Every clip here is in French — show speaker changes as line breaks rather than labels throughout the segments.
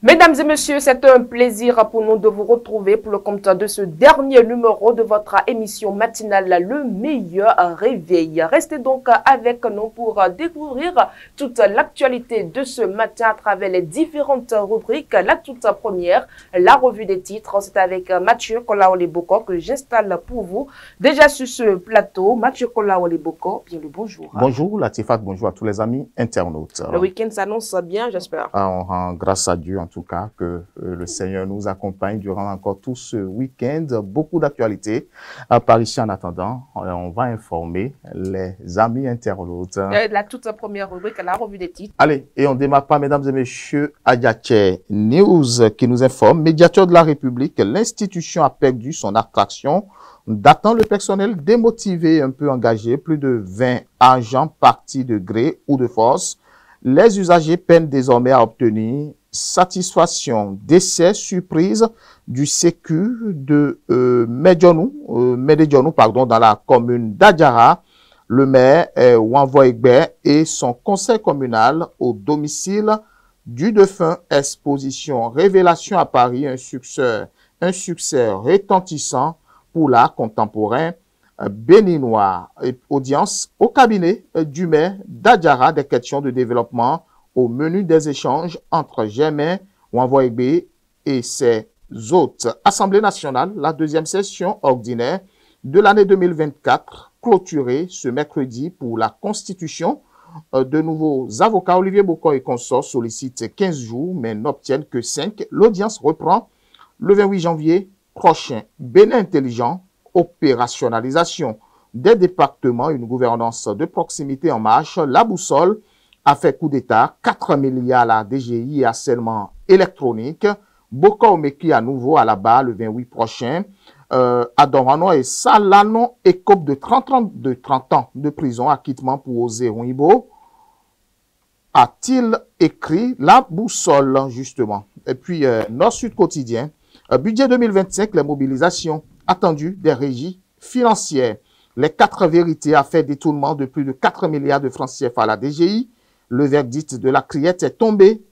Mesdames et messieurs, c'est un plaisir pour nous de vous retrouver pour le compte de ce dernier numéro de votre émission matinale Le Meilleur Réveil. Restez donc avec nous pour découvrir toute l'actualité de ce matin à travers les différentes rubriques. La toute première, la revue des titres, c'est avec Mathieu Kolaoleboko que j'installe pour vous. Déjà sur ce plateau, Mathieu Kolaoleboko, bien le bonjour.
Bonjour Latifat, bonjour à tous les amis internautes.
Le week-end s'annonce bien, j'espère.
On rend grâce à Dieu en tout cas que le Seigneur nous accompagne durant encore tout ce week-end. Beaucoup d'actualités par ici. En attendant, on va informer les amis internautes.
La toute première rubrique, la revue des titres.
Allez, et on démarre par, mesdames et messieurs, Adiaché News qui nous informe. Médiateur de la République, l'institution a perdu son attraction, datant le personnel démotivé, un peu engagé, plus de 20 agents partis de gré ou de force. Les usagers peinent désormais à obtenir satisfaction. Décès surprise du Sécu de Medjonou, dans la commune d'Adjara. Le maire Wanvo Egbe et son conseil communal au domicile du défunt. Exposition Révélation à Paris, un succès retentissant pour l'art contemporain béninois. Audience au cabinet du maire d'Adjara, des questions de développement au menu des échanges entre Germain Wanvo Egbe et ses hôtes. Assemblée nationale, la deuxième session ordinaire de l'année 2024, clôturée ce mercredi pour la constitution de nouveaux avocats. Olivier Bocon et consorts sollicitent 15 jours, mais n'obtiennent que 5. L'audience reprend le 28 janvier prochain. Bénin intelligent, opérationnalisation des départements, une gouvernance de proximité en marche. La boussole a fait coup d'État, 4 milliards à la DGI et harcèlement électronique. Boko Omeki à nouveau à la barre le 28 prochain. Adorano et Salano écope de 30 ans de prison, acquittement pour Osé Ibo. A-t-il écrit la boussole, justement? Et puis, Nord-Sud quotidien, budget 2025, les mobilisations attendues des régies financières. Les 4 vérités a fait détournement de plus de 4 milliards de francs CFA à la DGI. Le verdict de la criette est tombé.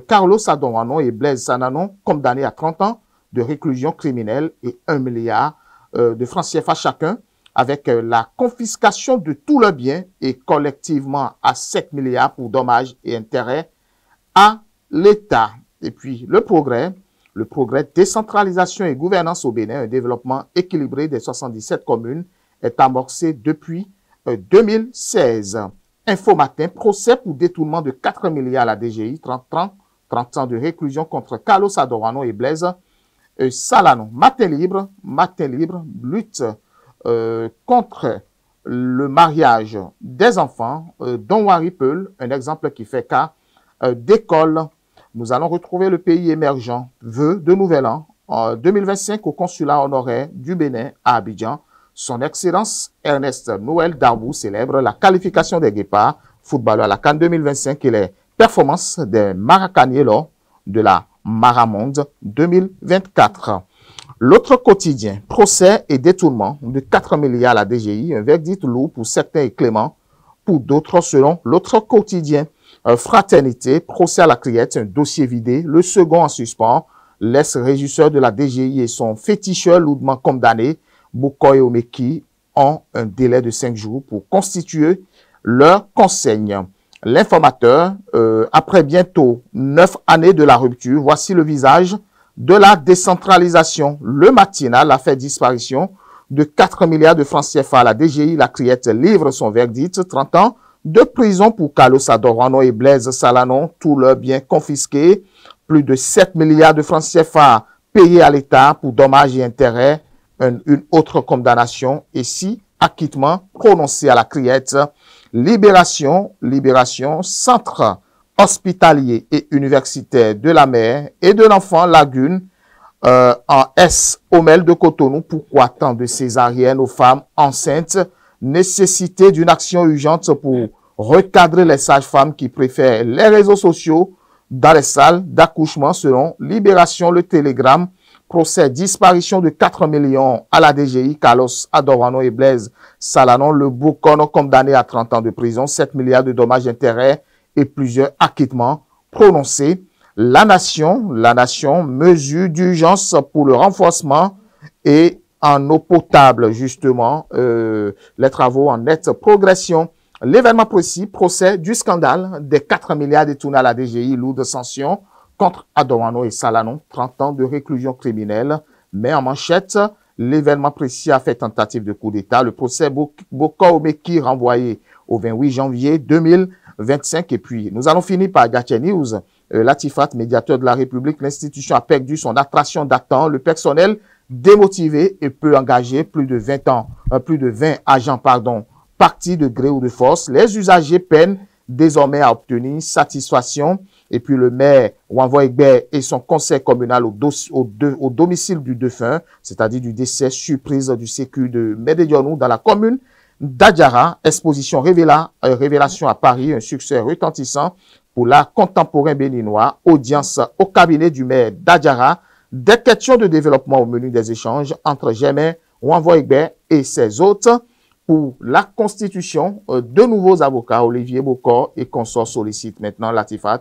Carlos Adorano et Blaise Sananon condamnés à 30 ans de réclusion criminelle et 1 milliard de francs CFA chacun, avec la confiscation de tous leurs biens et collectivement à 7 milliards pour dommages et intérêts à l'État. Et puis le progrès, décentralisation et gouvernance au Bénin, un développement équilibré des 77 communes est amorcé depuis 2016. Info Matin, procès pour détournement de 4 milliards à la DGI, 30 ans de réclusion contre Carlos Adorano et Blaise Salano. Matin libre, lutte contre le mariage des enfants. Don Wari Peul, un exemple qui fait cas d'école. Nous allons retrouver le pays émergent. Vœux de nouvel an en 2025 au consulat honoraire du Bénin à Abidjan. Son Excellence Ernest Noël Darbou célèbre la qualification des guépards footballeurs à la CAN 2025 et les performances des Maracaniers lors de la Maramonde 2024. L'autre quotidien, procès et détournement de 4 milliards à la DGI, un verdict lourd pour certains et clément pour d'autres selon l'autre quotidien. Fraternité, procès à la criette, un dossier vidé, le second en suspens, l'ex-régisseur de la DGI et son féticheur lourdement condamné, Bokoy Omeki, ont un délai de 5 jours pour constituer leur conseil. L'informateur, après bientôt 9 années de la rupture, voici le visage de la décentralisation. Le matinal a fait disparition de 4 milliards de francs CFA à la DGI. La criette livre son verdict, 30 ans de prison pour Carlos Adorano et Blaise Salanon, tous leurs biens confisqués, plus de 7 milliards de francs CFA payés à l'État pour dommages et intérêts, une autre condamnation, et si acquittement prononcé à la criette. Libération, centre hospitalier et universitaire de la mère et de l'enfant Lagune en S. Omel de Cotonou. Pourquoi tant de césariennes aux femmes enceintes? Nécessité d'une action urgente pour recadrer les sages-femmes qui préfèrent les réseaux sociaux dans les salles d'accouchement selon Libération, le Télégramme. Procès disparition de 4 millions à la DGI, Carlos Adorano et Blaise Salanon, le Boucon condamné à 30 ans de prison, 7 milliards de dommages intérêts et plusieurs acquittements prononcés. La nation, mesure d'urgence pour le renforcement et en eau potable, justement, les travaux en nette progression. L'événement précis, procès du scandale des 4 milliards détournés à la DGI, lourde sanction contre Adorano et Salanon, 30 ans de réclusion criminelle. Mais en manchette, l'événement précis a fait tentative de coup d'État. Le procès Bokor Omeki renvoyé au 28 janvier 2025. Et puis, nous allons finir par Gatien News. Latifat, médiateur de la République, l'institution a perdu son attraction d'attente. Le personnel démotivé et peu engagé, plus de 20 agents, partis de gré ou de force. Les usagers peinent désormais à obtenir satisfaction. Et puis le maire Wanvo Egbe et son conseil communal au domicile du défunt, c'est-à-dire du décès surprise du sécu de Médédionou dans la commune d'Adjara. Exposition révélation à Paris, un succès retentissant pour l'art contemporain béninois. Audience au cabinet du maire d'Adjara. Des questions de développement au menu des échanges entre Germain Wanvo Egbe et ses hôtes. Pour la constitution, de nouveaux avocats, Olivier Bokor et consorts sollicitent maintenant Latifat.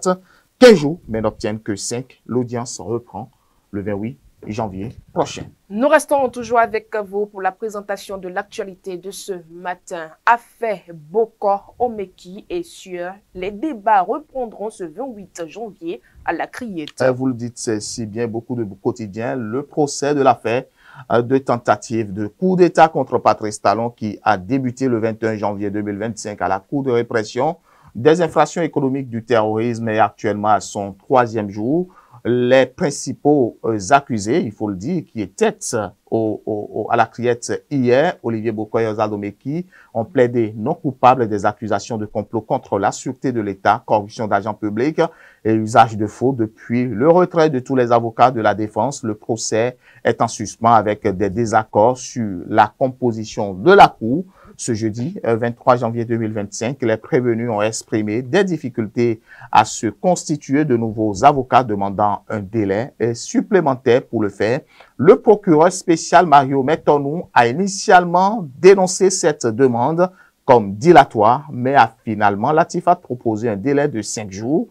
15 jours, mais n'obtiennent que 5. L'audience reprend le 28 janvier prochain.
Nous restons toujours avec vous pour la présentation de l'actualité de ce matin. Affaire Bokor Omeki et sur les débats reprendront ce 28 janvier à la Criette.
Vous le dites, c'est si bien, beaucoup de quotidiens. Le procès de l'affaire de tentative de coup d'État contre Patrice Talon qui a débuté le 21 janvier 2025 à la Cour de répression des infractions économiques du terrorisme est actuellement à son 3e jour. Les principaux accusés, il faut le dire, qui étaient à la Criette hier, Olivier Bokor et Oswald Omeki, ont plaidé non coupables des accusations de complot contre la sûreté de l'État, corruption d'agents publics et usage de faux. Depuis le retrait de tous les avocats de la défense, le procès est en suspens avec des désaccords sur la composition de la Cour. Ce jeudi 23 janvier 2025, les prévenus ont exprimé des difficultés à se constituer de nouveaux avocats demandant un délai supplémentaire pour le faire. Le procureur spécial Mario Metonou a initialement dénoncé cette demande comme dilatoire, mais a finalement Latifat proposé un délai de 5 jours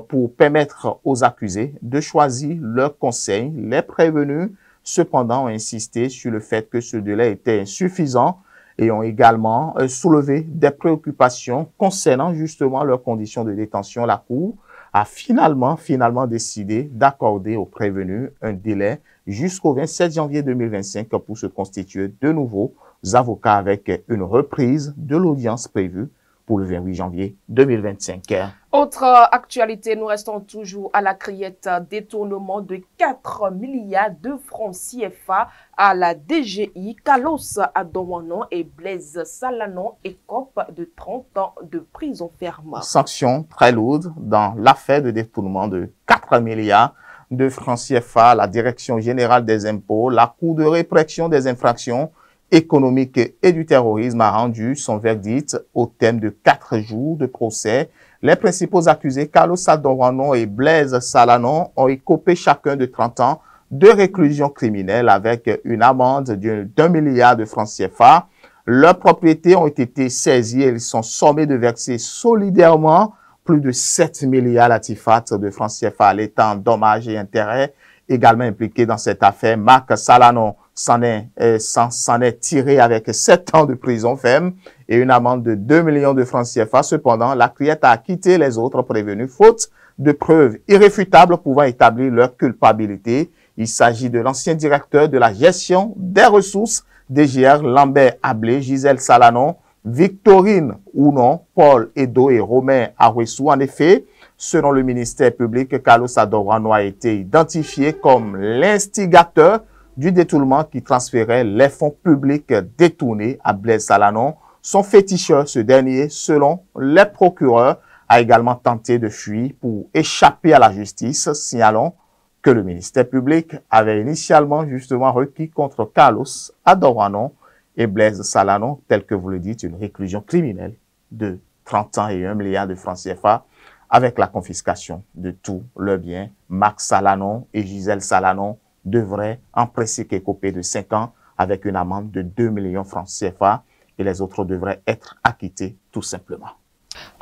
pour permettre aux accusés de choisir leur conseil. Les prévenus, cependant, ont insisté sur le fait que ce délai était insuffisant et ont également soulevé des préoccupations concernant justement leurs conditions de détention. La Cour a finalement décidé d'accorder aux prévenus un délai jusqu'au 27 janvier 2025 pour se constituer de nouveaux avocats avec une reprise de l'audience prévue pour le 28 janvier 2025.
Autre actualité, nous restons toujours à la Criette. Détournement de 4 milliards de francs CFA à la DGI. Carlos Adorano et Blaise Salanon écopent de 30 ans de prison ferme.
Sanction très lourde dans l'affaire de détournement de 4 milliards de francs CFA. La Direction générale des impôts, la Cour de répression des infractions économique et du terrorisme a rendu son verdict au thème de 4 jours de procès. Les principaux accusés, Carlos Adorano et Blaise Salanon, ont écopé chacun de 30 ans de réclusion criminelle avec une amende d'1 milliard de francs CFA. Leurs propriétés ont été saisies et ils sont sommés de verser solidairement plus de 7 milliards Latifat de francs CFA à l'État en dommages et intérêts. Également impliqué dans cette affaire, Marc Salanon s'en est tiré avec 7 ans de prison ferme et une amende de 2 millions de francs CFA. Cependant, la Criette a acquitté les autres prévenus faute de preuves irréfutables pouvant établir leur culpabilité. Il s'agit de l'ancien directeur de la gestion des ressources DGR, Lambert Ablé, Gisèle Salanon, Victorine Ounon, Paul Edo et Romain Arouessou. En effet, selon le ministère public, Carlos Adorano a été identifié comme l'instigateur du détournement qui transférait les fonds publics détournés à Blaise Salanon. Son féticheur, ce dernier, selon les procureurs, a également tenté de fuir pour échapper à la justice, signalons que le ministère public avait initialement justement requis contre Carlos Adorano et Blaise Salanon, tel que vous le dites, une réclusion criminelle de 30 ans et 1 milliard de francs CFA avec la confiscation de tous leurs biens. Marc Salanon et Gisèle Salanon devraient en presser qu'écoper de 5 ans avec une amende de 2 millions de francs CFA et les autres devraient être acquittés tout simplement.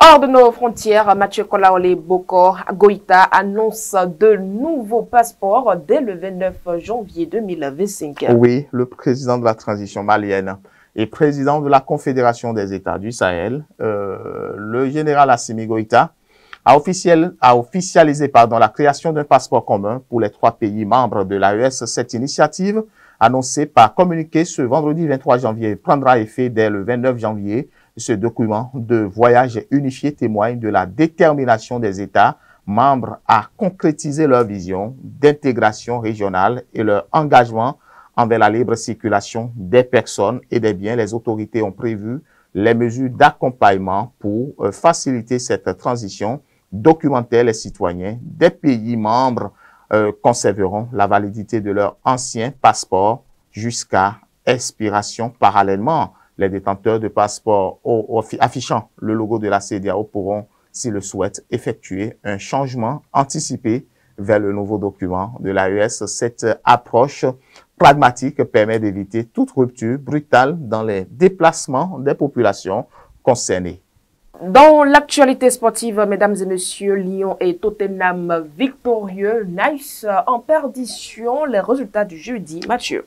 Hors de nos frontières, Mathieu Kolaole Boko Goïta annonce de nouveaux passeports dès le 29 janvier 2025.
Oui, le président de la transition malienne et président de la Confédération des États du Sahel, le général Assimi Goïta, a officialisé la création d'un passeport commun pour les 3 pays membres de l'AES. Cette initiative, annoncée par communiqué ce vendredi 23 janvier, prendra effet dès le 29 janvier. Ce document de voyage unifié témoigne de la détermination des États membres à concrétiser leur vision d'intégration régionale et leur engagement envers la libre circulation des personnes et des biens. Les autorités ont prévu les mesures d'accompagnement pour faciliter cette transition. Documenter les citoyens des pays membres conserveront la validité de leur ancien passeport jusqu'à expiration. Parallèlement, les détenteurs de passeports affichant le logo de la CEDEAO pourront, s'ils le souhaitent, effectuer un changement anticipé vers le nouveau document de l'AES. Cette approche pragmatique permet d'éviter toute rupture brutale dans les déplacements des populations concernées.
Dans l'actualité sportive, mesdames et messieurs, Lyon et Tottenham victorieux, Nice en perdition. Les résultats du jeudi, Mathieu.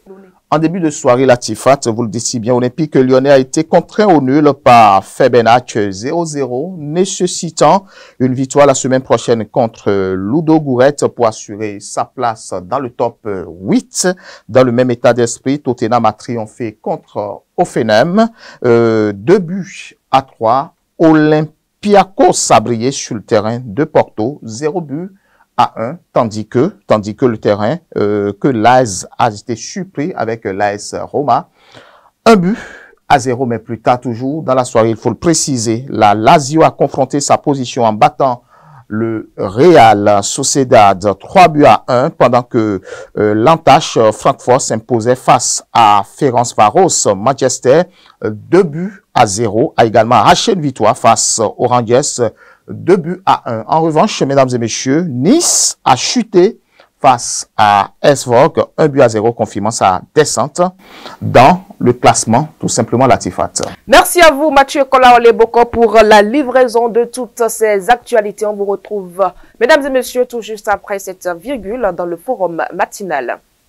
En début de soirée, la Tifat, vous le dites si bien, Olympique Lyonnais a été contraint au nul par Febenac 0-0, nécessitant une victoire la semaine prochaine contre Ludo Gourette pour assurer sa place dans le top 8. Dans le même état d'esprit, Tottenham a triomphé contre Hoffenheim, 2-3. Olympiakos a brillé sur le terrain de Porto, 0-1, tandis que le terrain, que l'AS a été surpris avec l'AS Roma, 1-0, mais plus tard toujours dans la soirée, il faut le préciser, la Lazio a confronté sa position en battant le Real Sociedad 3-1, pendant que l'Antache Francfort s'imposait face à Ferencváros Manchester 2-0, a également arraché une victoire face aux Rangers 2-1. En revanche, mesdames et messieurs, Nice a chuté face à Esvog 1-0, confirmant sa descente dans le classement, tout simplement la Tifat.
Merci à vous, Mathieu Kolaole Boko, pour la livraison de toutes ces actualités. On vous retrouve, mesdames et messieurs, tout juste après cette virgule dans le forum matinal.